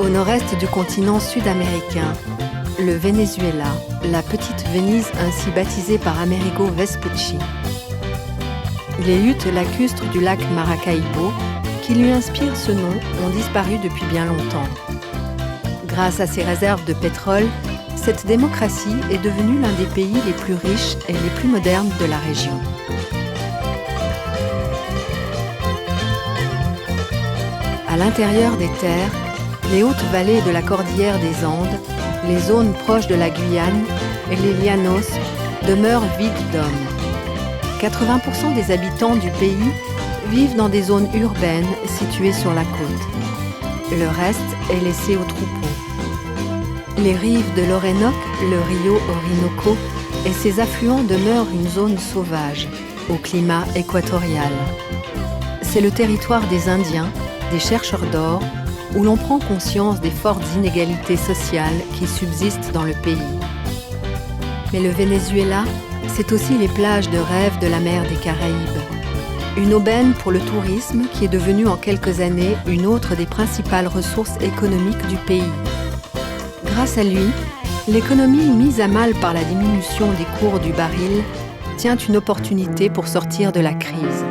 Au nord-est du continent sud-américain, le Venezuela, la petite Venise ainsi baptisée par Amerigo Vespucci. Les huttes lacustres du lac Maracaibo, qui lui inspirent ce nom, ont disparu depuis bien longtemps. Grâce à ses réserves de pétrole, cette démocratie est devenue l'un des pays les plus riches et les plus modernes de la région. À l'intérieur des terres, les hautes vallées de la cordillère des Andes, les zones proches de la Guyane et les llanos demeurent vides d'hommes. 80% des habitants du pays vivent dans des zones urbaines situées sur la côte. Le reste est laissé aux troupeaux. Les rives de l'Orénoque, le Rio Orinoco et ses affluents demeurent une zone sauvage, au climat équatorial. C'est le territoire des Indiens, des chercheurs d'or, où l'on prend conscience des fortes inégalités sociales qui subsistent dans le pays. Mais le Venezuela, c'est aussi les plages de rêve de la mer des Caraïbes. Une aubaine pour le tourisme qui est devenue en quelques années une autre des principales ressources économiques du pays. Grâce à lui, l'économie mise à mal par la diminution des cours du baril tient une opportunité pour sortir de la crise.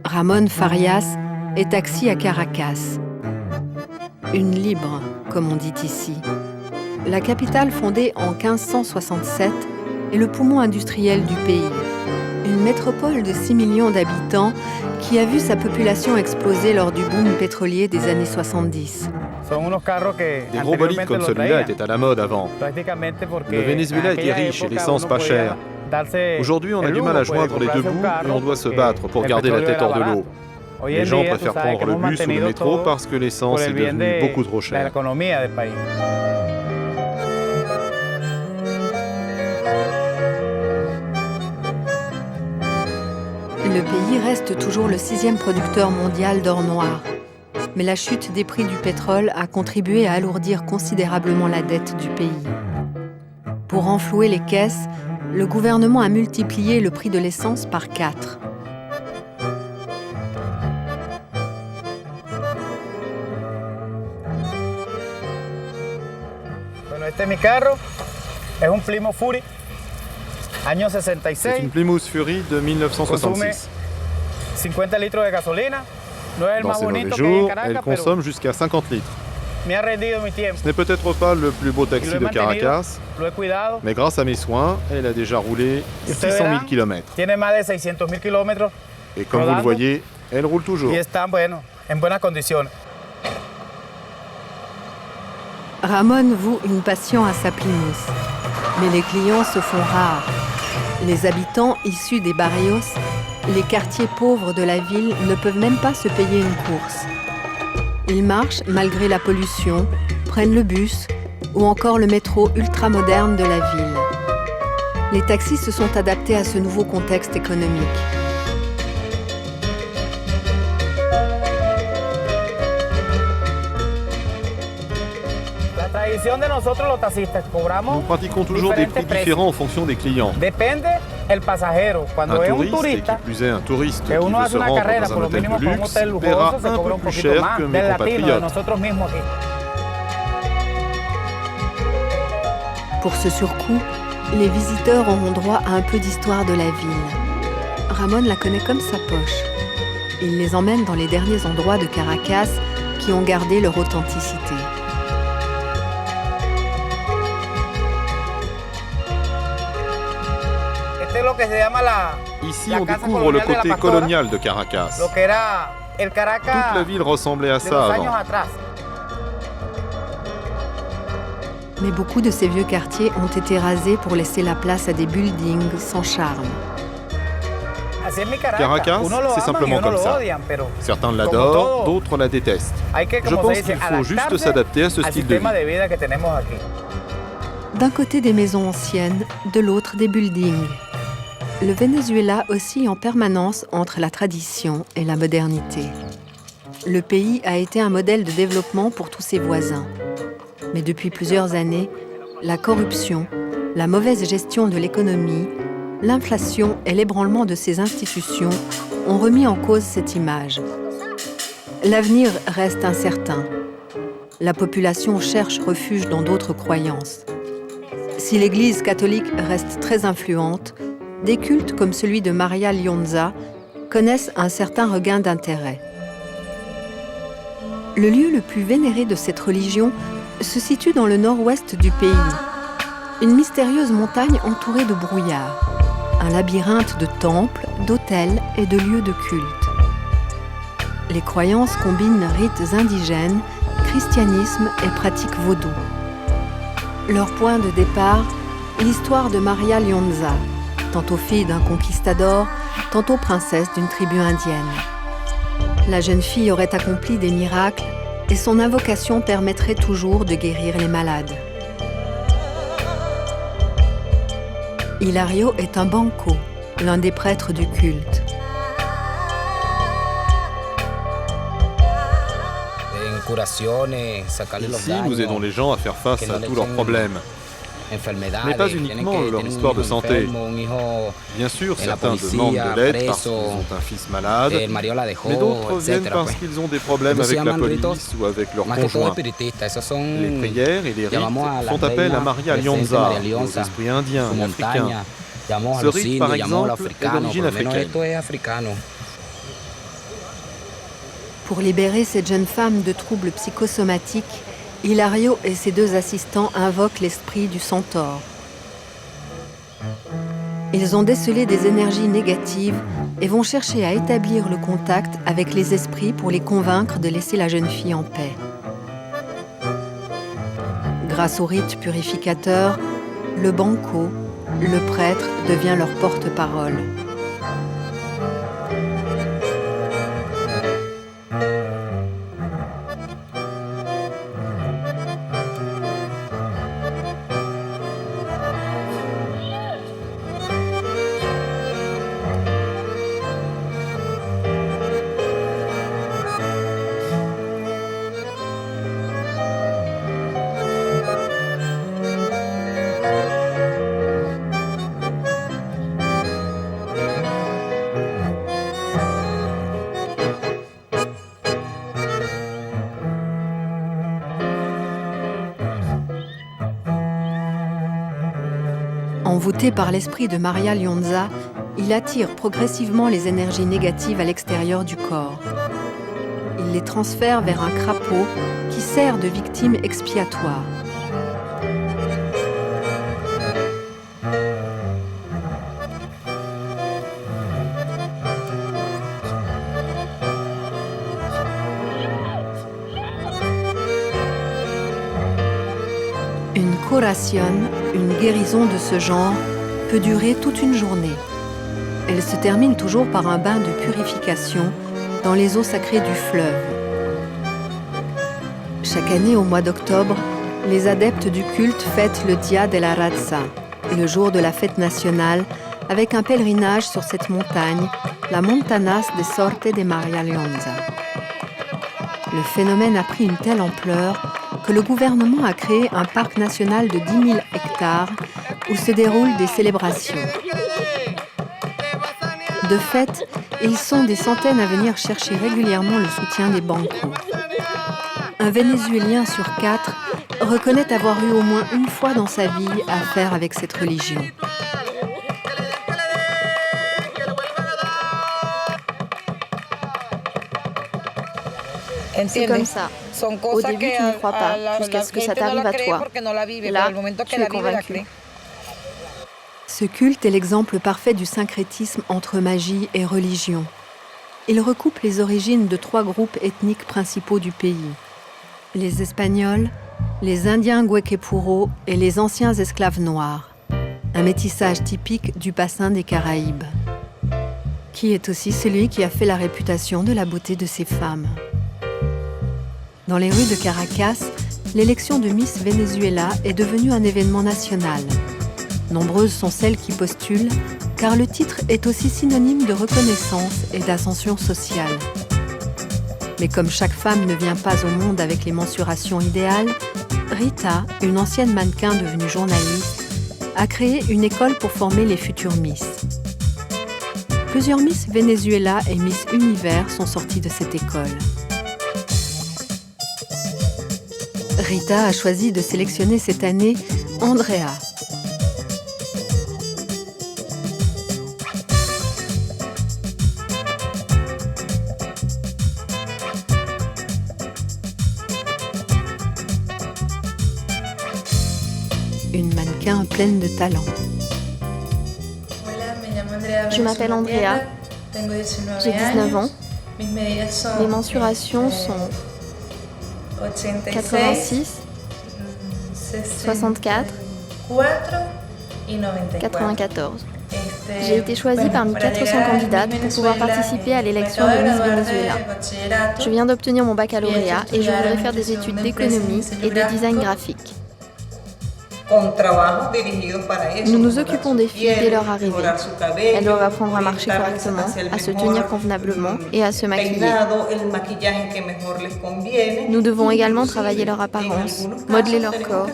Ramón Farias est taxi à Caracas. Une libre, comme on dit ici. La capitale fondée en 1567 est le poumon industriel du pays. Une métropole de 6 millions d'habitants qui a vu sa population exploser lors du boom pétrolier des années 70. Des gros bolides comme celui-là étaient à la mode avant. Le Venezuela était riche et l'essence pas chère. Aujourd'hui, on a du mal à joindre les deux bouts et on doit se battre pour garder la tête hors de l'eau. Les gens préfèrent prendre le bus ou le métro parce que l'essence est devenue beaucoup trop chère. Le pays reste toujours le 6e producteur mondial d'or noir. Mais la chute des prix du pétrole a contribué à alourdir considérablement la dette du pays. Pour renflouer les caisses, le gouvernement a multiplié le prix de l'essence par 4. C'est une Plymouth Fury de 1966. Dans ses mauvais jours, elle consomme jusqu'à 50 litres. Ce n'est peut-être pas le plus beau taxi de Caracas, mais grâce à mes soins, elle a déjà roulé 600 000 km. Et comme vous le voyez, elle roule toujours. Ramón voue une passion à sa Plymouth, mais les clients se font rares. Les habitants issus des barrios, les quartiers pauvres de la ville, ne peuvent même pas se payer une course. Ils marchent malgré la pollution, prennent le bus ou encore le métro ultramoderne de la ville. Les taxis se sont adaptés à ce nouveau contexte économique. Nous pratiquons toujours des prix différents en fonction des clients. Un touriste, et qui plus est un touriste qui veut se rendre dans un hôtel de luxe, paiera un peu plus cher que mes compatriotes. Pour ce surcoût, les visiteurs auront droit à un peu d'histoire de la ville. Ramón la connaît comme sa poche. Il les emmène dans les derniers endroits de Caracas qui ont gardé leur authenticité. Ici, on découvre le côté colonial de Caracas. Toute la ville ressemblait à ça avant. Mais beaucoup de ces vieux quartiers ont été rasés pour laisser la place à des buildings sans charme. Caracas, c'est simplement comme ça. Certains l'adorent, d'autres la détestent. Je pense qu'il faut juste s'adapter à ce style de vie. D'un côté des maisons anciennes, de l'autre des buildings. Le Venezuela oscille en permanence entre la tradition et la modernité. Le pays a été un modèle de développement pour tous ses voisins. Mais depuis plusieurs années, la corruption, la mauvaise gestion de l'économie, l'inflation et l'ébranlement de ses institutions ont remis en cause cette image. L'avenir reste incertain. la population cherche refuge dans d'autres croyances. Si l'Église catholique reste très influente, des cultes comme celui de Maria Lionza connaissent un certain regain d'intérêt. Le lieu le plus vénéré de cette religion se situe dans le nord-ouest du pays. Une mystérieuse montagne entourée de brouillard. Un labyrinthe de temples, d'hôtels et de lieux de culte. Les croyances combinent rites indigènes, christianisme et pratiques vaudou. Leur point de départ, l'histoire de Maria Lionza, tantôt fille d'un conquistador, tantôt princesse d'une tribu indienne. La jeune fille aurait accompli des miracles et son invocation permettrait toujours de guérir les malades. Hilario est un banco, l'un des prêtres du culte. Ici, nous aidons les gens à faire face à tous leurs problèmes, mais pas uniquement leur histoire de santé. Bien sûr, certains demandent de l'aide parce qu'ils ont un fils malade, mais d'autres viennent parce qu'ils ont des problèmes avec la police ou avec leur conjoint. Les prières et les rites font appel à Maria Lionza, aux esprits indiens et africains. Ce rite, par exemple, est d'origine africaine. Pour libérer cette jeune femme de troubles psychosomatiques, Hilario et ses deux assistants invoquent l'esprit du centaure. Ils ont décelé des énergies négatives et vont chercher à établir le contact avec les esprits pour les convaincre de laisser la jeune fille en paix. Grâce au rite purificateur, le banco, le prêtre, devient leur porte-parole. Envoûté par l'esprit de Maria Lionza, il attire progressivement les énergies négatives à l'extérieur du corps. Il les transfère vers un crapaud qui sert de victime expiatoire. Une curación, une guérison de ce genre, peut durer toute une journée. Elle se termine toujours par un bain de purification dans les eaux sacrées du fleuve. Chaque année, au mois d'octobre, les adeptes du culte fêtent le Dia de la Raza, le jour de la fête nationale, avec un pèlerinage sur cette montagne, la Montañas de Sorte de Maria Lionza. Le phénomène a pris une telle ampleur que le gouvernement a créé un parc national de 10 000 hectares où se déroulent des célébrations. De fait, ils sont des centaines à venir chercher régulièrement le soutien des bancos. Un Vénézuélien sur 4 reconnaît avoir eu au moins une fois dans sa vie affaire avec cette religion. C'est comme ça. Au début, tu ne crois pas, jusqu'à ce que ça t'arrive à toi. Là, tu es convaincu. Ce culte est l'exemple parfait du syncrétisme entre magie et religion. Il recoupe les origines de 3 groupes ethniques principaux du pays. Les Espagnols, les Indiens Guequepuro et les anciens esclaves noirs. Un métissage typique du bassin des Caraïbes. Qui est aussi celui qui a fait la réputation de la beauté de ces femmes. Dans les rues de Caracas, l'élection de Miss Venezuela est devenue un événement national. Nombreuses sont celles qui postulent, car le titre est aussi synonyme de reconnaissance et d'ascension sociale. Mais comme chaque femme ne vient pas au monde avec les mensurations idéales, Rita, une ancienne mannequin devenue journaliste, a créé une école pour former les futures Miss. Plusieurs Miss Venezuela et Miss Univers sont sorties de cette école. Rita a choisi de sélectionner cette année Andrea. Une mannequin pleine de talent. Je m'appelle Andrea, j'ai 19 ans. Les mensurations sont 86, 64, 94. J'ai été choisie parmi 400 candidates pour pouvoir participer à l'élection de Miss Venezuela. Je viens d'obtenir mon baccalauréat et je voudrais faire des études d'économie et de design graphique. Nous nous occupons des filles dès leur arrivée. Elles doivent apprendre à marcher correctement, à se tenir convenablement et à se maquiller. Nous devons également travailler leur apparence, modeler leur corps,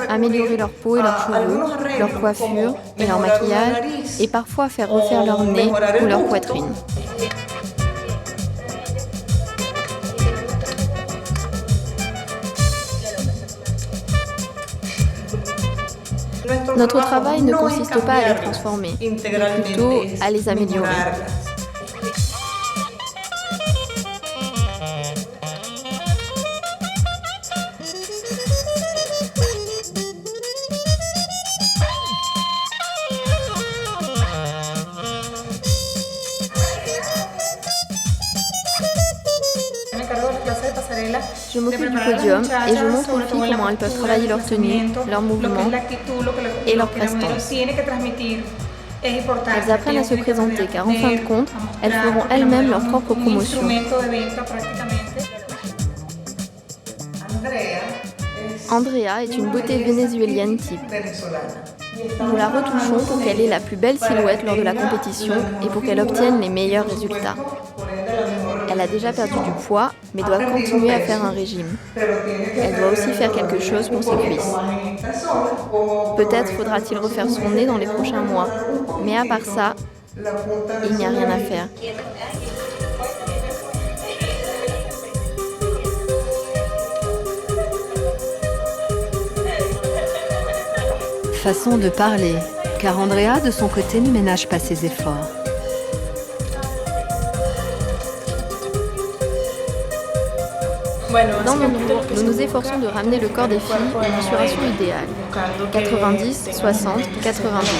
améliorer leur peau et leurs cheveux, leur coiffure et leur maquillage, et parfois faire refaire leur nez ou leur poitrine. Notre travail ne consiste pas à les transformer, mais plutôt à les améliorer. Je m'occupe du podium et je montre aux filles comment elles peuvent travailler leur tenue, leurs mouvements et leur prestance. Elles apprennent à se présenter car en fin de compte, elles feront elles-mêmes leur propre promotion. Andrea est une beauté vénézuélienne type. Nous la retouchons pour qu'elle ait la plus belle silhouette lors de la compétition et pour qu'elle obtienne les meilleurs résultats. Elle a déjà perdu du poids, mais doit continuer à faire un régime. Elle doit aussi faire quelque chose pour ses cuisses. Peut-être faudra-t-il refaire son nez dans les prochains mois, mais à part ça, il n'y a rien à faire. Façon de parler, car Andrea, de son côté, ne ménage pas ses efforts. Dans mon cours, nous nous efforçons de ramener le corps des filles à une mensuration idéale, 90, 60, 90,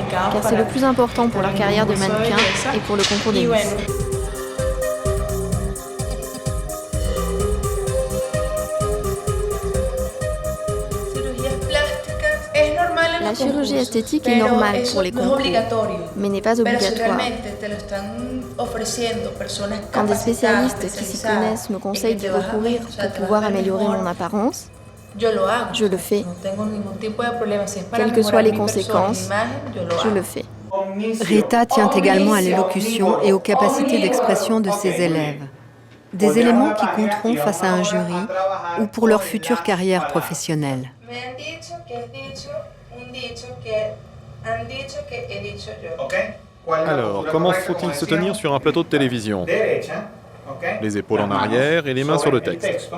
car c'est le plus important pour leur carrière de mannequin et pour le concours des Miss. La chirurgie esthétique est normale pour les concours, mais n'est pas obligatoire. Quand des spécialistes qui s'y connaissent me conseillent d'y recourir pour pouvoir améliorer mon apparence, je le fais. Quelles que soient les conséquences, je le fais. Rita tient également à l'élocution et aux capacités d'expression de ses élèves. Des éléments qui compteront face à un jury ou pour leur future carrière professionnelle. Alors, comment faut-il se tenir sur un plateau de télévision? Les épaules en arrière et les mains sur le texte.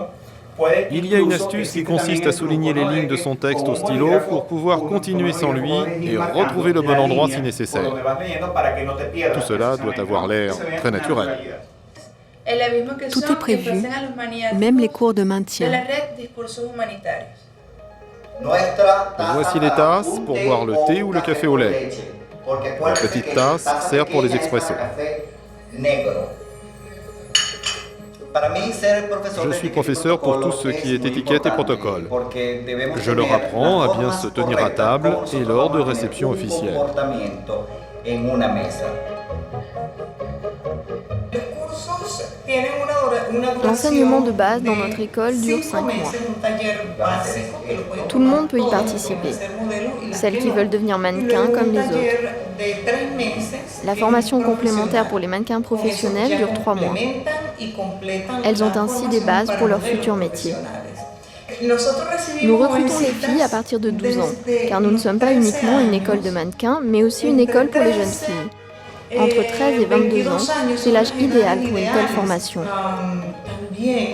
Il y a une astuce qui consiste à souligner les lignes de son texte au stylo pour pouvoir continuer sans lui et retrouver le bon endroit si nécessaire. Tout cela doit avoir l'air très naturel. Tout est prévu, même les cours de maintien. Voici les tasses pour boire le thé ou le café au lait. La petite tasse sert pour les expressos. Je suis professeur pour tout ce qui est étiquette et protocole. Je leur apprends à bien se tenir à table et lors de réceptions officielles. L'enseignement de base dans notre école dure 5 mois. Tout le monde peut y participer. Celles qui veulent devenir mannequins comme les autres. La formation complémentaire pour les mannequins professionnels dure 3 mois. Elles ont ainsi des bases pour leur futur métier. Nous recrutons les filles à partir de 12 ans, car nous ne sommes pas uniquement une école de mannequins, mais aussi une école pour les jeunes filles. Entre 13 et 22 ans, c'est l'âge idéal pour une telle formation.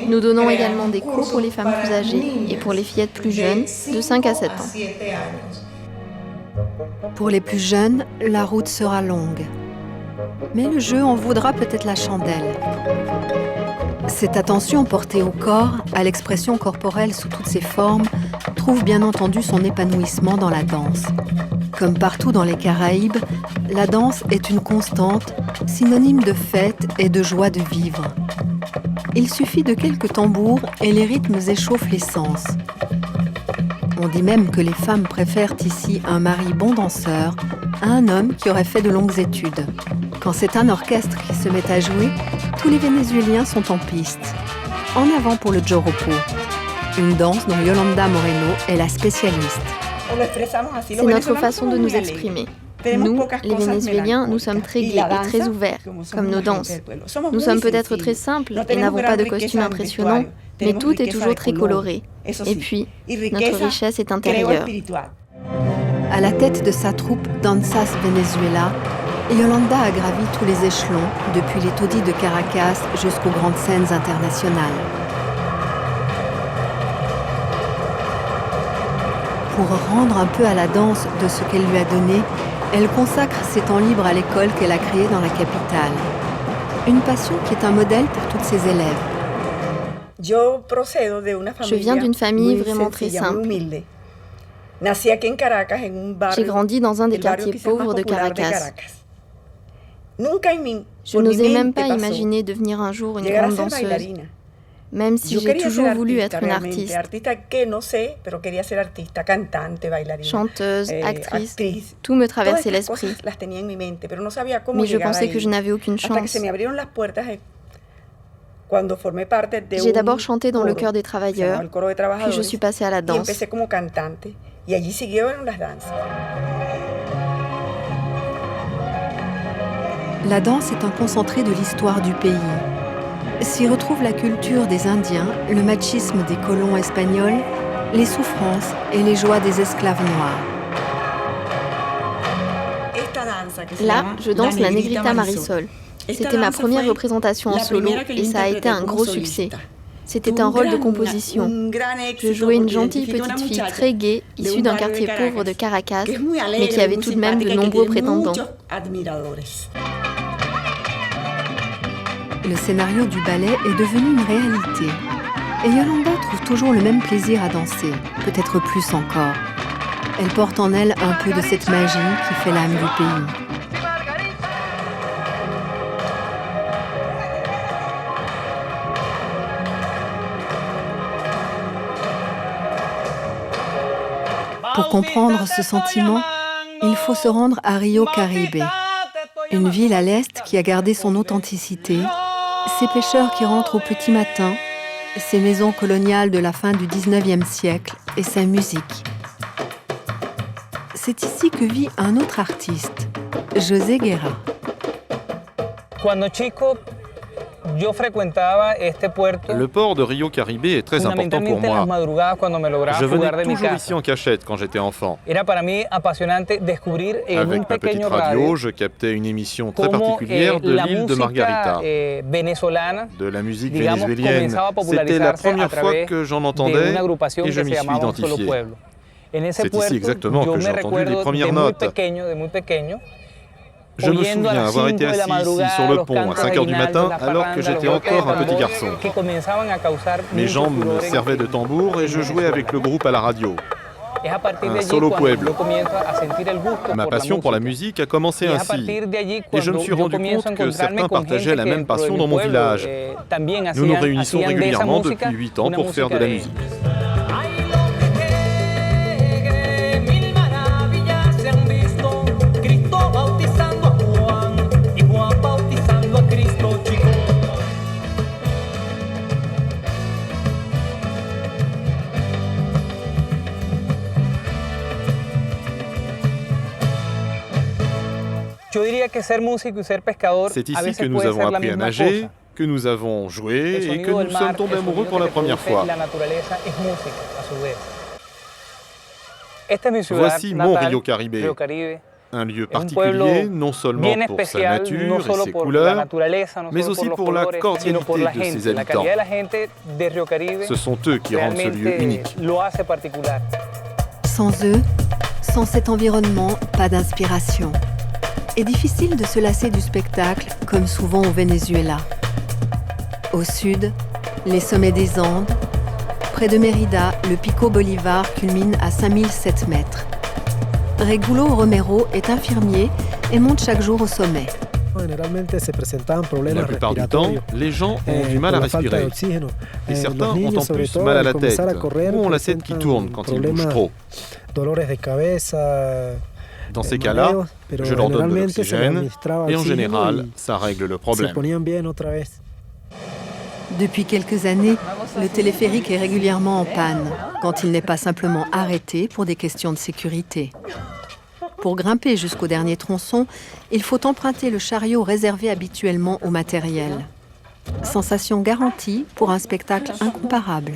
Nous donnons également des cours pour les femmes plus âgées et pour les fillettes plus jeunes, de 5 à 7 ans. Pour les plus jeunes, la route sera longue. Mais le jeu en vaudra peut-être la chandelle. Cette attention portée au corps, à l'expression corporelle sous toutes ses formes, trouve bien entendu son épanouissement dans la danse. Comme partout dans les Caraïbes, la danse est une constante, synonyme de fête et de joie de vivre. Il suffit de quelques tambours et les rythmes échauffent les sens. On dit même que les femmes préfèrent ici un mari bon danseur à un homme qui aurait fait de longues études. Quand c'est un orchestre qui se met à jouer, tous les Vénézuéliens sont en piste. En avant pour le joropo, une danse dont Yolanda Moreno est la spécialiste. C'est notre façon de nous exprimer. Nous, les Vénézuéliens, nous sommes très gais et très ouverts, comme nos danses. Nous sommes peut-être très simples et n'avons pas de costumes impressionnants, mais tout est toujours très coloré. Et puis, notre richesse est intérieure. À la tête de sa troupe Danzas Venezuela, Yolanda a gravi tous les échelons, depuis les taudis de Caracas jusqu'aux grandes scènes internationales. Pour rendre un peu à la danse de ce qu'elle lui a donné, elle consacre ses temps libres à l'école qu'elle a créée dans la capitale. Une passion qui est un modèle pour toutes ses élèves. Je viens d'une famille vraiment très simple. J'ai grandi dans un des quartiers pauvres de Caracas. Je n'osais même pas imaginer devenir un jour une grande danseuse, même si j'ai toujours voulu être une artiste. Chanteuse, actrice, tout me traversait l'esprit. Mais je pensais que je n'avais aucune chance. J'ai d'abord chanté dans le chœur des travailleurs, puis je suis passée à la danse. La danse est un concentré de l'histoire du pays. S'y retrouve la culture des Indiens, le machisme des colons espagnols, les souffrances et les joies des esclaves noirs. Là, je danse la Negrita Marisol. C'était ma première représentation en solo et ça a été un gros succès. C'était un rôle de composition. Je jouais une gentille petite fille très gaie, issue d'un quartier pauvre de Caracas, mais qui avait tout de même de nombreux prétendants. Le scénario du ballet est devenu une réalité. Et Yolanda trouve toujours le même plaisir à danser, peut-être plus encore. Elle porte en elle un peu de cette magie qui fait l'âme du pays. Pour comprendre ce sentiment, il faut se rendre à Rio Caribe, une ville à l'est qui a gardé son authenticité, ses pêcheurs qui rentrent au petit matin, ses maisons coloniales de la fin du 19e siècle et sa musique. C'est ici que vit un autre artiste, José Guerra. Le port de Rio Caribe est très important pour moi. Je venais toujours ici en cachette quand j'étais enfant. Avec ma petite radio, je captais une émission très particulière de l'île de Margarita, de la musique vénézuélienne. C'était la première fois que j'en entendais et je m'y suis identifié. C'est ici exactement que j'ai entendu les premières notes. Je me souviens avoir été assis ici sur le pont à 5 h du matin alors que j'étais encore un petit garçon. Mes jambes me servaient de tambour et je jouais avec le groupe à la radio. Un solo pueblo. Ma passion pour la musique a commencé ainsi. Et je me suis rendu compte que certains partageaient la même passion dans mon village. Nous nous réunissons régulièrement depuis 8 ans pour faire de la musique. C'est ici que nous avons appris à nager, que nous avons joué et que nous sommes tombés amoureux pour la première fois. Voici mon Rio Caribe, Un lieu particulier, non seulement pour sa nature et ses couleurs, mais aussi pour la cordialité de ses habitants. Ce sont eux qui rendent ce lieu unique. Sans eux, sans cet environnement, pas d'inspiration. Et difficile de se lasser du spectacle, comme souvent au Venezuela. Au sud, les sommets des Andes. Près de Mérida, le Pico Bolívar culmine à 5007 mètres. Regulo Romero est infirmier et monte chaque jour au sommet. La plupart du temps, les gens ont du mal à respirer. Et certains ont en plus mal à la tête, ou ont la tête qui tourne quand ils bougent trop. Dans ces cas-là, je leur donne de l'oxygène et en général, ça règle le problème. Depuis quelques années, le téléphérique est régulièrement en panne, quand il n'est pas simplement arrêté pour des questions de sécurité. Pour grimper jusqu'au dernier tronçon, il faut emprunter le chariot réservé habituellement au matériel. Sensation garantie pour un spectacle incomparable.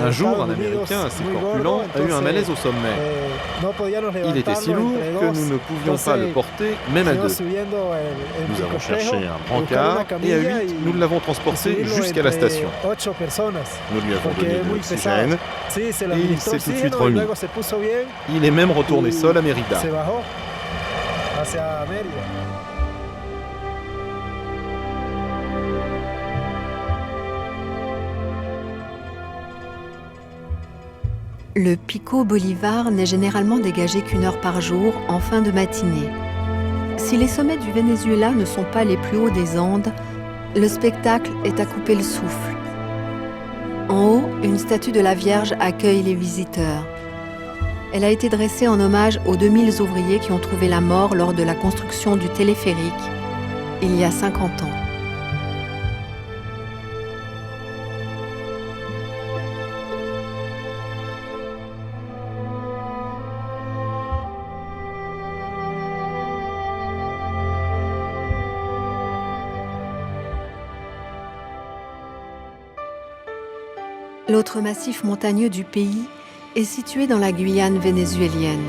Un jour, un Américain assez corpulent a eu un malaise au sommet. Il était si lourd que nous ne pouvions pas le porter, même à deux. Nous avons cherché un brancard et à 8, nous l'avons transporté jusqu'à la station. Nous lui avons donné de l'oxygène et il s'est tout de suite remis. Il est même retourné seul à Mérida. Le Pico Bolívar n'est généralement dégagé qu'1 heure par jour en fin de matinée. Si les sommets du Venezuela ne sont pas les plus hauts des Andes, le spectacle est à couper le souffle. En haut, une statue de la Vierge accueille les visiteurs. Elle a été dressée en hommage aux 2000 ouvriers qui ont trouvé la mort lors de la construction du téléphérique, il y a 50 ans. L'autre massif montagneux du pays est situé dans la Guyane vénézuélienne.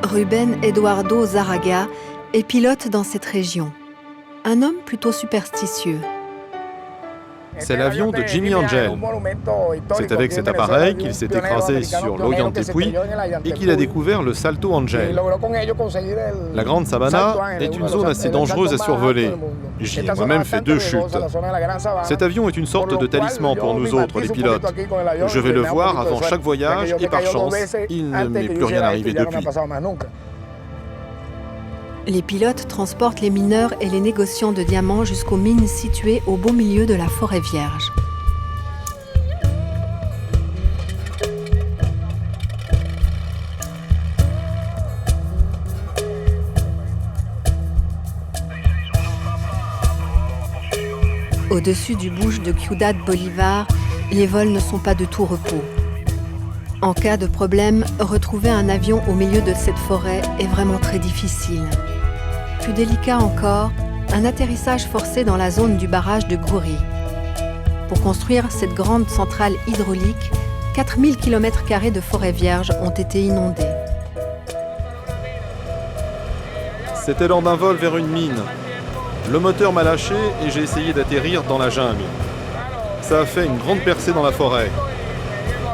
Rubén Eduardo Zaraga est pilote dans cette région. Un homme plutôt superstitieux. C'est l'avion de Jimmy Angel. C'est avec cet appareil qu'il s'est écrasé sur l'Ollantaypuy et qu'il a découvert le Salto Angel. La Grande Sabana est une zone assez dangereuse à survoler. J'y ai moi-même fait 2 chutes. Cet avion est une sorte de talisman pour nous autres, les pilotes. Je vais le voir avant chaque voyage et par chance, il ne m'est plus rien arrivé depuis. Les pilotes transportent les mineurs et les négociants de diamants jusqu'aux mines situées au beau milieu de la forêt vierge. Au-dessus du bush de Ciudad Bolívar, les vols ne sont pas de tout repos. En cas de problème, retrouver un avion au milieu de cette forêt est vraiment très difficile. Plus délicat encore, un atterrissage forcé dans la zone du barrage de Guri. Pour construire cette grande centrale hydraulique, 4000 km² de forêt vierge ont été inondés. C'était lors d'un vol vers une mine. Le moteur m'a lâché et j'ai essayé d'atterrir dans la jungle. Ça a fait une grande percée dans la forêt.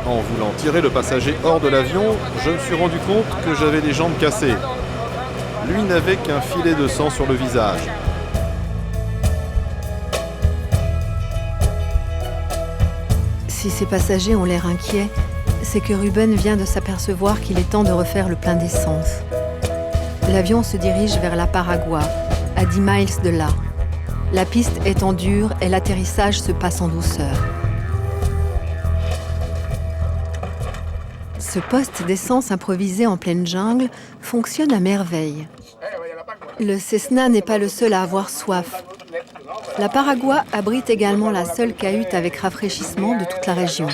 En voulant tirer le passager hors de l'avion, je me suis rendu compte que j'avais les jambes cassées. Lui n'avait qu'un filet de sang sur le visage. Si ces passagers ont l'air inquiets, c'est que Rubén vient de s'apercevoir qu'il est temps de refaire le plein d'essence. L'avion se dirige vers la Paragua, à 10 miles de là. La piste étant dure et l'atterrissage se passe en douceur. Ce poste d'essence improvisé en pleine jungle fonctionne à merveille. Le Cessna n'est pas le seul à avoir soif. La Paragua abrite également la seule cahute avec rafraîchissement de toute la région.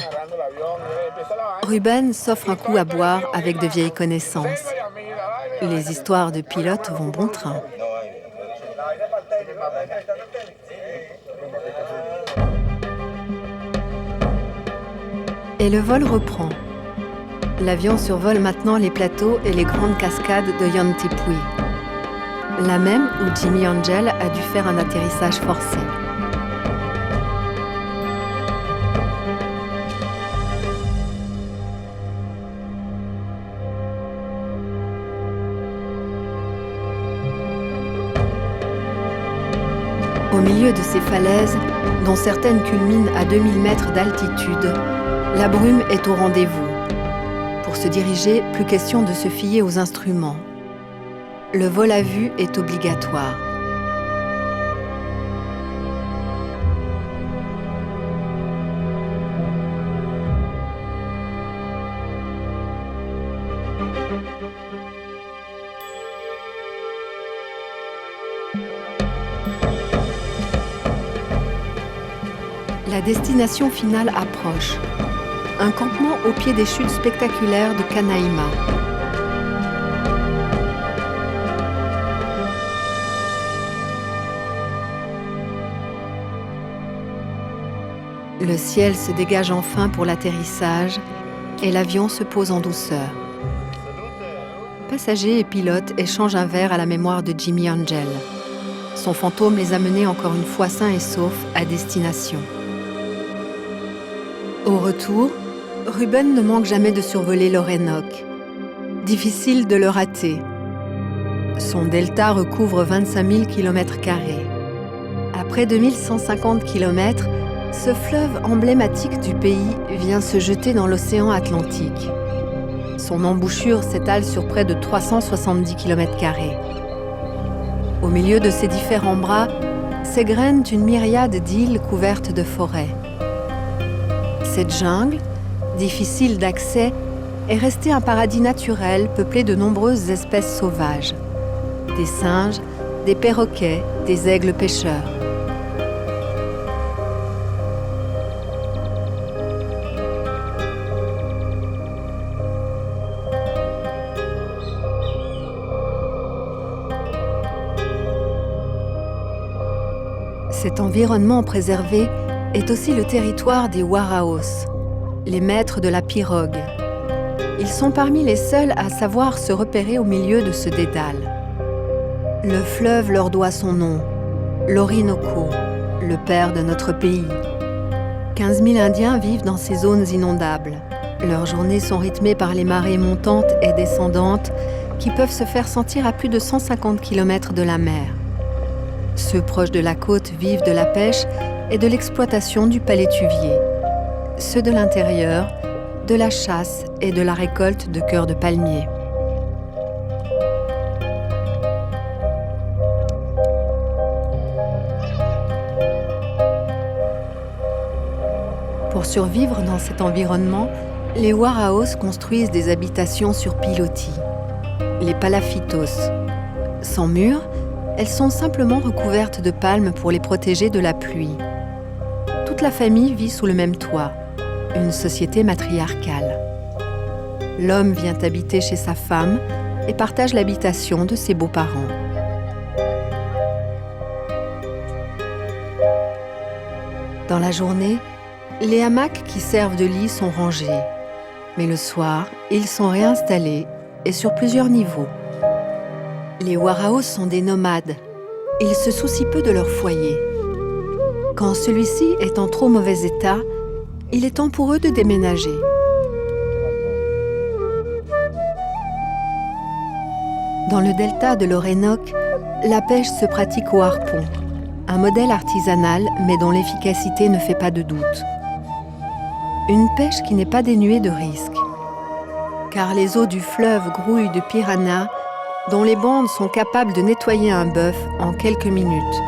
Ruben s'offre un coup à boire avec de vieilles connaissances. Les histoires de pilotes vont bon train. Et le vol reprend. L'avion survole maintenant les plateaux et les grandes cascades de Yantipui, la même où Jimmy Angel a dû faire un atterrissage forcé. Au milieu de ces falaises, dont certaines culminent à 2000 mètres d'altitude, la brume est au rendez-vous. Pour se diriger, plus question de se fier aux instruments. Le vol à vue est obligatoire. La destination finale approche. Un campement au pied des chutes spectaculaires de Canaima. Le ciel se dégage enfin pour l'atterrissage et l'avion se pose en douceur. Passagers et pilotes échangent un verre à la mémoire de Jimmy Angel. Son fantôme les a menés encore une fois sains et saufs à destination. Au retour, Ruben ne manque jamais de survoler l'Orénoque. Difficile de le rater. Son delta recouvre 25 000 km². Après 2150 km, ce fleuve emblématique du pays vient se jeter dans l'océan Atlantique. Son embouchure s'étale sur près de 370 km². Au milieu de ces différents bras, s'égrènent une myriade d'îles couvertes de forêts. Cette jungle, difficile d'accès, est restée un paradis naturel peuplé de nombreuses espèces sauvages. Des singes, des perroquets, des aigles pêcheurs. Cet environnement préservé est aussi le territoire des Waraos, les maîtres de la pirogue. Ils sont parmi les seuls à savoir se repérer au milieu de ce dédale. Le fleuve leur doit son nom, l'Orinoco, le père de notre pays. 15 000 Indiens vivent dans ces zones inondables. Leurs journées sont rythmées par les marées montantes et descendantes qui peuvent se faire sentir à plus de 150 km de la mer. Ceux proches de la côte vivent de la pêche et de l'exploitation du palétuvier. Ceux de l'intérieur, de la chasse et de la récolte de cœurs de palmier. Pour survivre dans cet environnement, les Waraos construisent des habitations sur pilotis, les palafitos. Sans murs, elles sont simplement recouvertes de palmes pour les protéger de la pluie. Toute la famille vit sous le même toit, une société matriarcale. L'homme vient habiter chez sa femme et partage l'habitation de ses beaux-parents. Dans la journée, les hamacs qui servent de lit sont rangés. Mais le soir, ils sont réinstallés et sur plusieurs niveaux. Les Waraos sont des nomades. Ils se soucient peu de leur foyer. Quand celui-ci est en trop mauvais état, il est temps pour eux de déménager. Dans le delta de l'Orénoque, la pêche se pratique au harpon, un modèle artisanal mais dont l'efficacité ne fait pas de doute. Une pêche qui n'est pas dénuée de risques, car les eaux du fleuve grouillent de piranhas dont les bandes sont capables de nettoyer un bœuf en quelques minutes.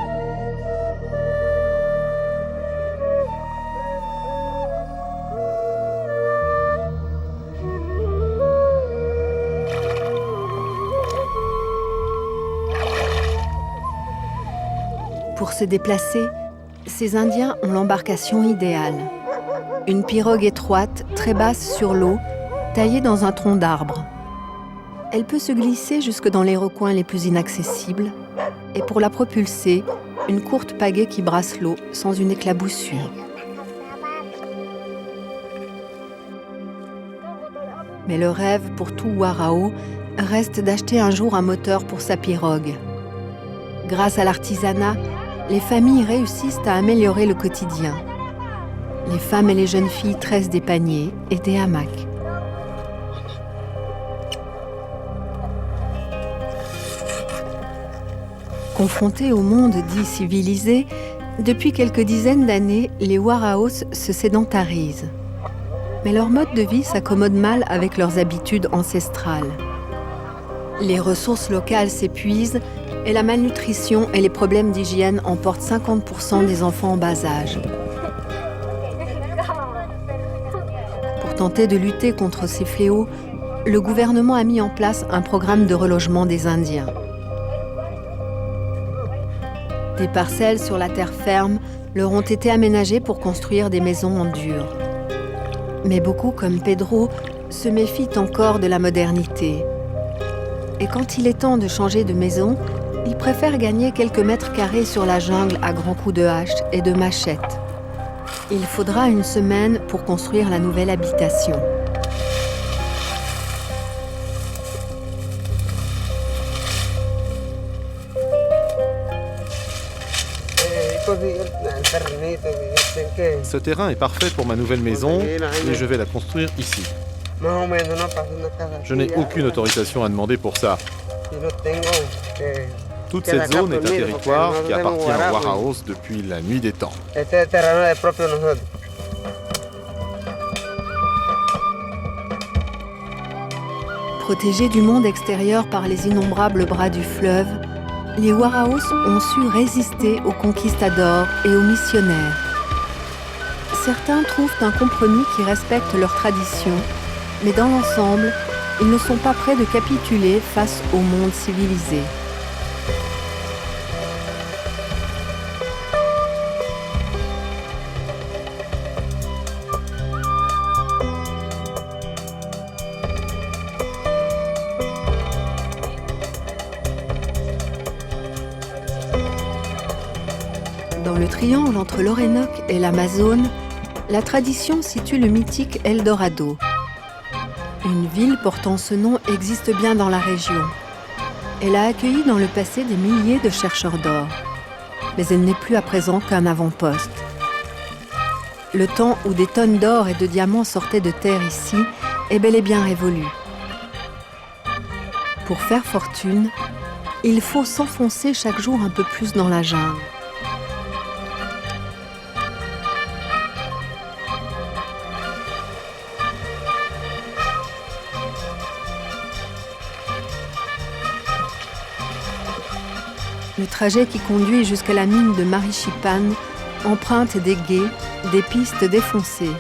se déplacer, ces Indiens ont l'embarcation idéale. Une pirogue étroite, très basse sur l'eau, taillée dans un tronc d'arbre. Elle peut se glisser jusque dans les recoins les plus inaccessibles, et pour la propulser, une courte pagaie qui brasse l'eau sans une éclaboussure. Mais le rêve pour tout Warao reste d'acheter un jour un moteur pour sa pirogue. Grâce à l'artisanat, les familles réussissent à améliorer le quotidien. Les femmes et les jeunes filles tressent des paniers et des hamacs. Confrontés au monde dit civilisé, depuis quelques dizaines d'années, les Waraos se sédentarisent. Mais leur mode de vie s'accommode mal avec leurs habitudes ancestrales. Les ressources locales s'épuisent et la malnutrition et les problèmes d'hygiène emportent 50% des enfants en bas âge. Pour tenter de lutter contre ces fléaux, le gouvernement a mis en place un programme de relogement des Indiens. Des parcelles sur la terre ferme leur ont été aménagées pour construire des maisons en dur. Mais beaucoup, comme Pedro, se méfient encore de la modernité. Et quand il est temps de changer de maison, ils préfèrent gagner quelques mètres carrés sur la jungle à grands coups de hache et de machette. Il faudra une semaine pour construire la nouvelle habitation. Ce terrain est parfait pour ma nouvelle maison et je vais la construire ici. Je n'ai aucune autorisation à demander pour ça. Toute cette zone est un territoire qui appartient aux Waraos depuis la nuit des temps. Protégés du monde extérieur par les innombrables bras du fleuve, les Waraos ont su résister aux conquistadors et aux missionnaires. Certains trouvent un compromis qui respecte leurs traditions, mais dans l'ensemble, ils ne sont pas prêts de capituler face au monde civilisé. Dans le triangle entre l'Orénoque et l'Amazone, la tradition situe le mythique Eldorado. Une ville portant ce nom existe bien dans la région. Elle a accueilli dans le passé des milliers de chercheurs d'or. Mais elle n'est plus à présent qu'un avant-poste. Le temps où des tonnes d'or et de diamants sortaient de terre ici est bel et bien révolu. Pour faire fortune, il faut s'enfoncer chaque jour un peu plus dans la jungle. Le trajet qui conduit jusqu'à la mine de Marichipan emprunte des gués, des pistes défoncées.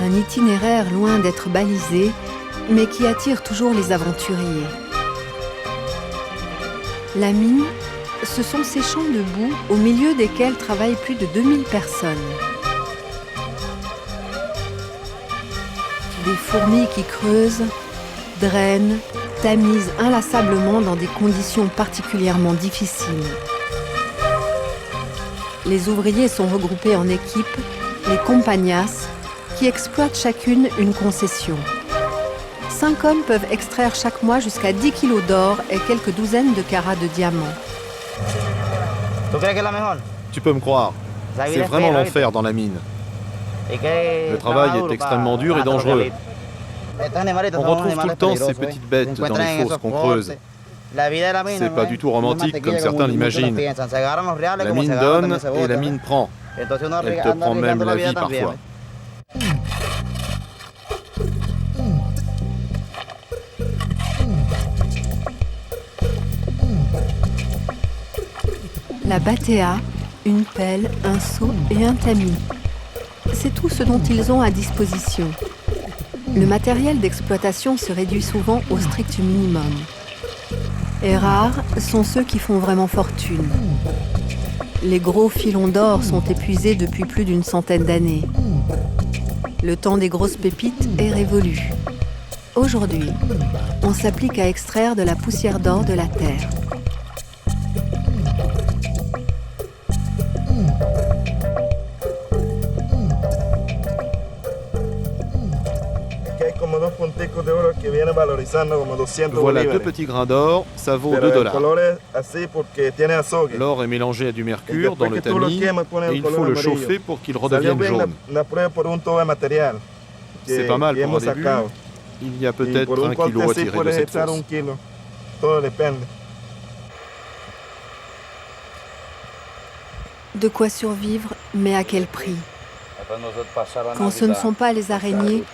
Un itinéraire loin d'être balisé, mais qui attire toujours les aventuriers. La mine, ce sont ces champs de boue au milieu desquels travaillent plus de 2000 personnes. Des fourmis qui creusent, drainent, tamisent inlassablement dans des conditions particulièrement difficiles. Les ouvriers sont regroupés en équipes, les compañías, qui exploitent chacune une concession. 5 hommes peuvent extraire chaque mois jusqu'à 10 kilos d'or et quelques douzaines de carats de diamants. Tu peux me croire, c'est vraiment l'enfer dans la mine. Le travail est extrêmement dur et dangereux. On retrouve tout le temps ces petites bêtes dans les fosses qu'on creuse. C'est pas du tout romantique comme certains l'imaginent. La mine donne et la mine prend. Elle te prend même la vie parfois. La batea, une pelle, un seau et un tamis. C'est tout ce dont ils ont à disposition. le matériel d'exploitation se réduit souvent au strict minimum. Et rares sont ceux qui font vraiment fortune. Les gros filons d'or sont épuisés depuis plus d'une centaine d'années. Le temps des grosses pépites est révolu. Aujourd'hui, on s'applique à extraire de la poussière d'or de la terre. Voilà 2 petits grains d'or, ça vaut $2. L'or est mélangé à du mercure dans le tamis et il faut le chauffer pour qu'il redevienne jaune. C'est pas mal pour un début. Il y a peut-être 1 kilo à tirer de cette source. De quoi survivre, mais à quel prix? Quand ce ne sont pas les araignées,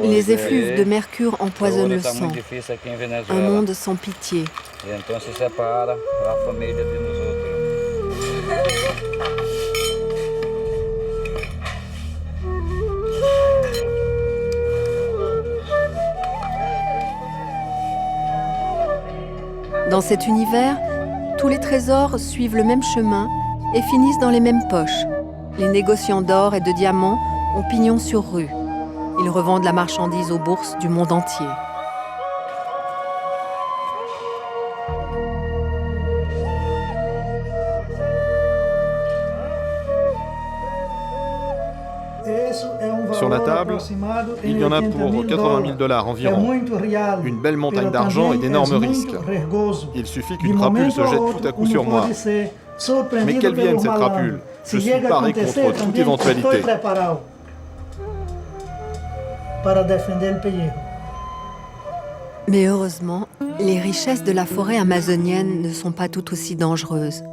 les effluves de mercure empoisonnent le sang. Un monde sans pitié. Dans cet univers, tous les trésors suivent le même chemin et finissent dans les mêmes poches. Les négociants d'or et de diamants ont pignon sur rue. Ils revendent la marchandise aux bourses du monde entier. Sur la table, il y en a pour $80 000 environ. Une belle montagne d'argent et d'énormes risques. Il suffit qu'une crapule se jette tout à coup sur moi. Mais qu'elle vienne, cette crapule. Je suis paré contre toute éventualité. Mais heureusement, les richesses de la forêt amazonienne ne sont pas tout aussi dangereuses.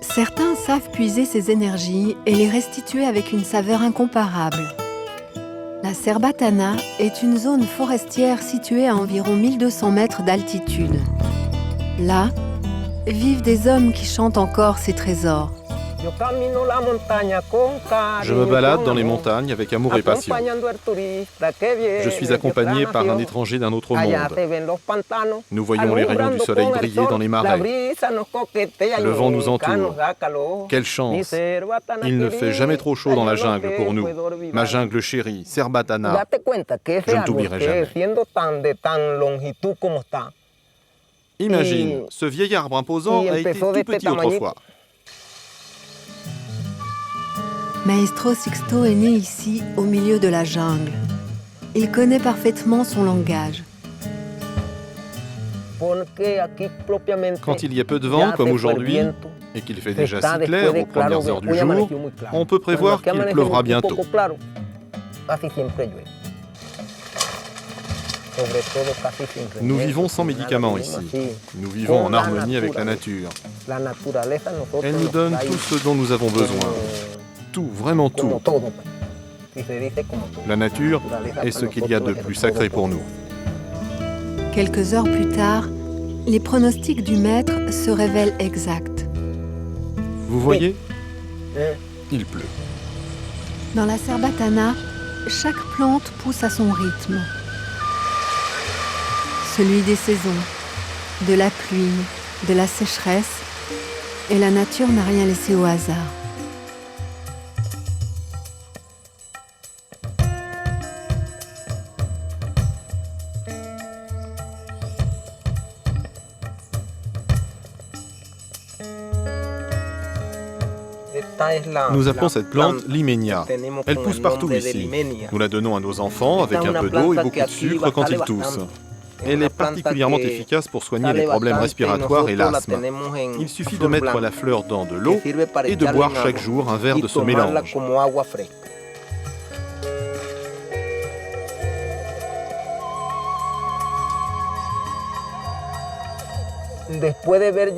Certains savent puiser ces énergies et les restituer avec une saveur incomparable. La Cerbatana est une zone forestière située à environ 1200 mètres d'altitude. Là, vivent des hommes qui chantent encore ces trésors. Je me balade dans les montagnes avec amour et passion. Je suis accompagné par un étranger d'un autre monde. Nous voyons les rayons du soleil briller dans les marais. Le vent nous entoure. Quelle chance! Il ne fait jamais trop chaud dans la jungle pour nous. Ma jungle chérie, Cerbatana. Je ne t'oublierai jamais. Imagine, ce vieil arbre imposant a été tout petit autrefois. Maestro Sixto est né ici, au milieu de la jungle. Il connaît parfaitement son langage. Quand il y a peu de vent, comme aujourd'hui, et qu'il fait déjà si clair aux premières heures du jour, on peut prévoir qu'il pleuvra bientôt. Nous vivons sans médicaments ici. Nous vivons en harmonie avec la nature. Elle nous donne tout ce dont nous avons besoin. Tout, vraiment tout. La nature est ce qu'il y a de plus sacré pour nous. Quelques heures plus tard, les pronostics du maître se révèlent exacts. Vous voyez, il pleut. Dans la Cerbatana, chaque plante pousse à son rythme. Celui des saisons, de la pluie, de la sécheresse, et la nature n'a rien laissé au hasard. Nous appelons cette plante l'Imenia. Elle pousse partout ici. Nous la donnons à nos enfants avec un peu d'eau et beaucoup de sucre quand ils toussent. Elle est particulièrement efficace pour soigner les problèmes respiratoires et l'asthme. Il suffit de mettre la fleur dans de l'eau et de boire chaque jour un verre de ce mélange.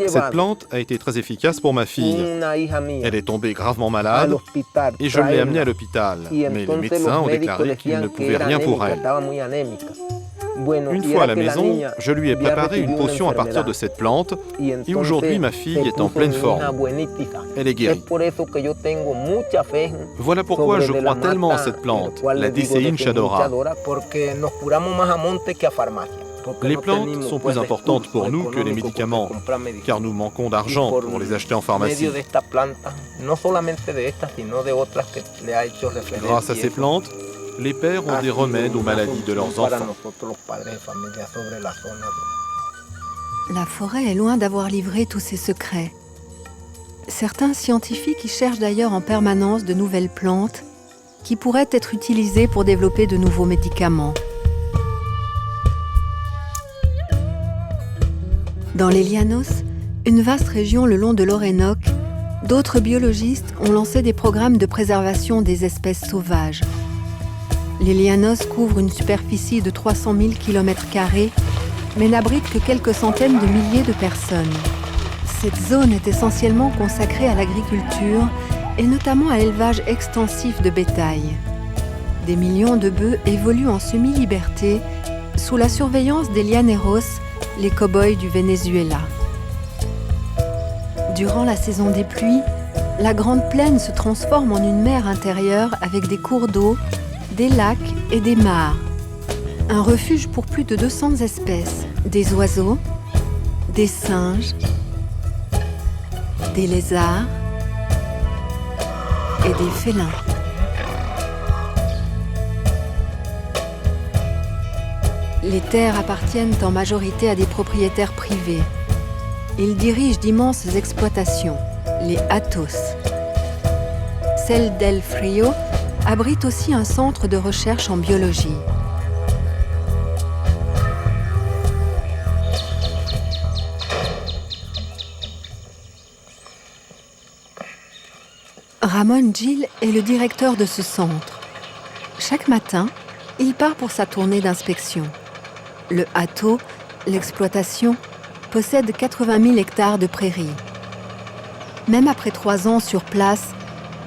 Cette plante a été très efficace pour ma fille. Elle est tombée gravement malade et je l'ai amenée à l'hôpital. Mais les médecins ont déclaré qu'ils ne pouvaient rien pour elle. Une fois à la maison, je lui ai préparé une potion à partir de cette plante et aujourd'hui ma fille est en pleine forme. Elle est guérie. Voilà pourquoi je crois tellement en cette plante, la Dicein chadora. Les plantes sont plus importantes pour nous que les médicaments, car nous manquons d'argent pour les acheter en pharmacie. Grâce à ces plantes, les pères ont des remèdes aux maladies de leurs enfants. La forêt est loin d'avoir livré tous ses secrets. Certains scientifiques y cherchent d'ailleurs en permanence de nouvelles plantes qui pourraient être utilisées pour développer de nouveaux médicaments. Dans les Llanos, une vaste région le long de l'Orénoque, d'autres biologistes ont lancé des programmes de préservation des espèces sauvages. Les Llanos couvrent une superficie de 300 000 km², mais n'abritent que quelques centaines de milliers de personnes. Cette zone est essentiellement consacrée à l'agriculture et notamment à l'élevage extensif de bétail. Des millions de bœufs évoluent en semi-liberté sous la surveillance des llaneros, les cow-boys du Venezuela. Durant la saison des pluies, la Grande Plaine se transforme en une mer intérieure avec des cours d'eau, des lacs et des mares. Un refuge pour plus de 200 espèces, des oiseaux, des singes, des lézards et des félins. Les terres appartiennent en majorité à des propriétaires privés. Ils dirigent d'immenses exploitations, les hatos. Celle d'El Frio abrite aussi un centre de recherche en biologie. Ramon Gil est le directeur de ce centre. Chaque matin, il part pour sa tournée d'inspection. Le hato, l'exploitation, possède 80 000 hectares de prairies. Même après 3 ans sur place,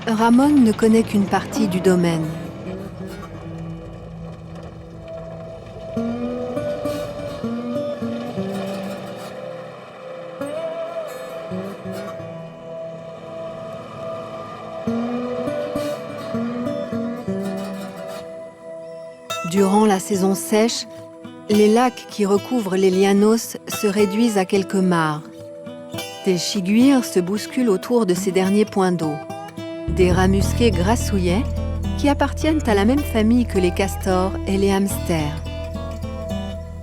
Ramon ne connaît qu'une partie du domaine. Durant la saison sèche, les lacs qui recouvrent les Llanos se réduisent à quelques mares. Des chiguires se bousculent autour de ces derniers points d'eau. Des rats musqués grassouillets qui appartiennent à la même famille que les castors et les hamsters.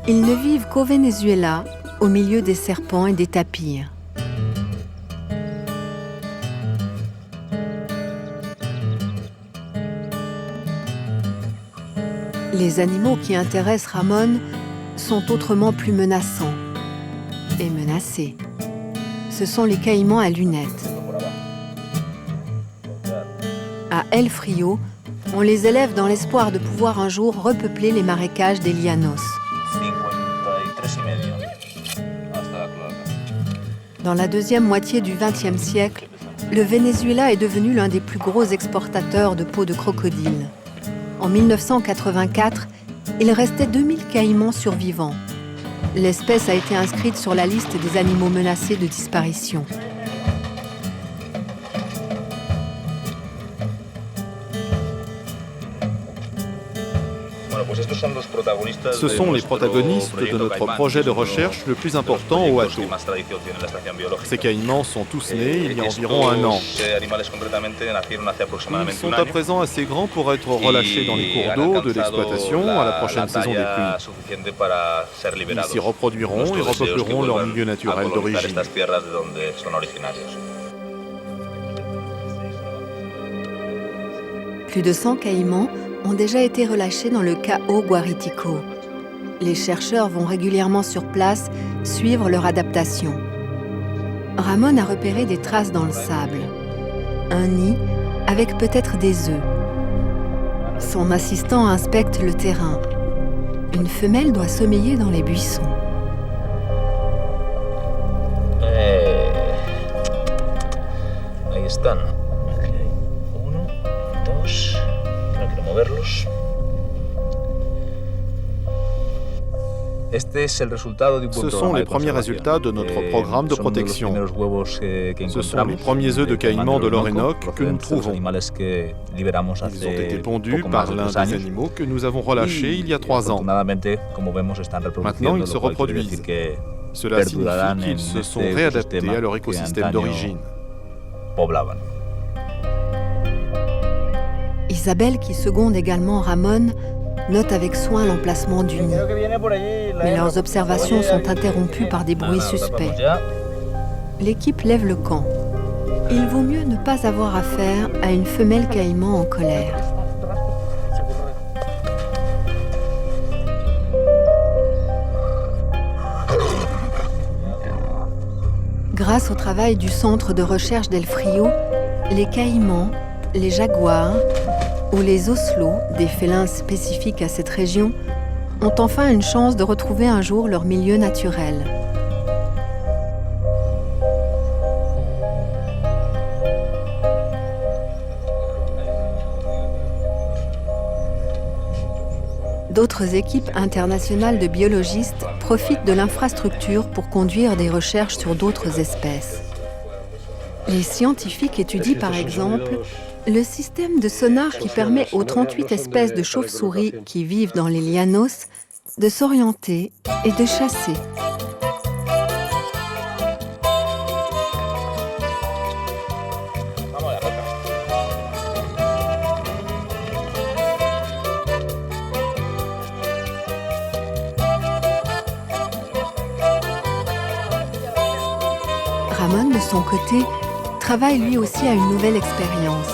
Ils ne vivent qu'au Venezuela, au milieu des serpents et des tapirs. Les animaux qui intéressent Ramon sont autrement plus menaçants et menacés. Ce sont les caïmans à lunettes. À El Frio, on les élève dans l'espoir de pouvoir un jour repeupler les marécages des Llanos. Dans la deuxième moitié du XXe siècle, le Venezuela est devenu l'un des plus gros exportateurs de peau de crocodile. En 1984, il restait 2000 caïmans survivants. L'espèce a été inscrite sur la liste des animaux menacés de disparition. Ce sont les protagonistes de notre projet de recherche le plus important au hato. Ces caïmans sont tous nés il y a environ 1 an. Ils sont à présent assez grands pour être relâchés dans les cours d'eau de l'exploitation à la prochaine saison des pluies. Ils s'y reproduiront et repeupleront leur milieu naturel d'origine. Plus de 100 caïmans ont déjà été relâchés dans le Cayo Guaritico. Les chercheurs vont régulièrement sur place suivre leur adaptation. Ramon a repéré des traces dans le sable. Un nid avec peut-être des œufs. Son assistant inspecte le terrain. Une femelle doit sommeiller dans les buissons. Ahí están. 1, 2. No quiero moverlos. Ce sont les premiers résultats de notre programme de protection. Ce sont les premiers œufs de caïman de l'Orénoque que nous trouvons. Ils ont été pondus par l'un des animaux que nous avons relâchés il y a 3 ans. Maintenant, ils se reproduisent. Cela signifie qu'ils se sont réadaptés à leur écosystème d'origine. Isabelle, qui seconde également Ramón, note avec soin l'emplacement du nid. Mais leurs observations sont interrompues par des bruits suspects. L'équipe lève le camp. Il vaut mieux ne pas avoir affaire à une femelle caïman en colère. Grâce au travail du centre de recherche d'El Frio, les caïmans, les jaguars ou les oslots, des félins spécifiques à cette région, ont enfin une chance de retrouver un jour leur milieu naturel. D'autres équipes internationales de biologistes profitent de l'infrastructure pour conduire des recherches sur d'autres espèces. Les scientifiques étudient par exemple le système de sonar qui permet aux 38 espèces de chauves-souris qui vivent dans les llanos de s'orienter et de chasser. Ramón, de son côté, travaille lui aussi à une nouvelle expérience.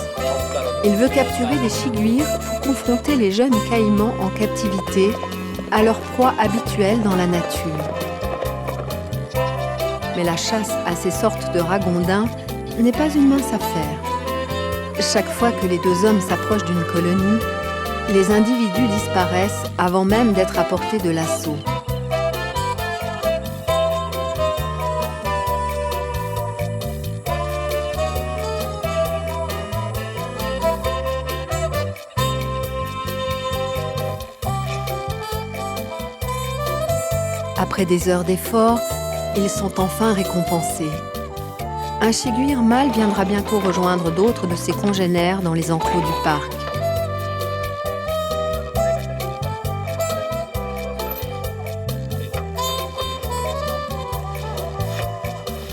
Il veut capturer des chiguires pour confronter les jeunes caïmans en captivité à leur proie habituelle dans la nature. Mais la chasse à ces sortes de ragondins n'est pas une mince affaire. Chaque fois que les 2 hommes s'approchent d'une colonie, les individus disparaissent avant même d'être à portée de l'assaut. Après des heures d'effort, ils sont enfin récompensés. Un chiguire mâle viendra bientôt rejoindre d'autres de ses congénères dans les enclos du parc.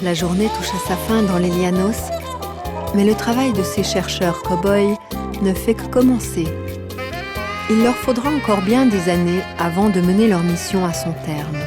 La journée touche à sa fin dans les llanos, mais le travail de ces chercheurs cow-boys ne fait que commencer. Il leur faudra encore bien des années avant de mener leur mission à son terme.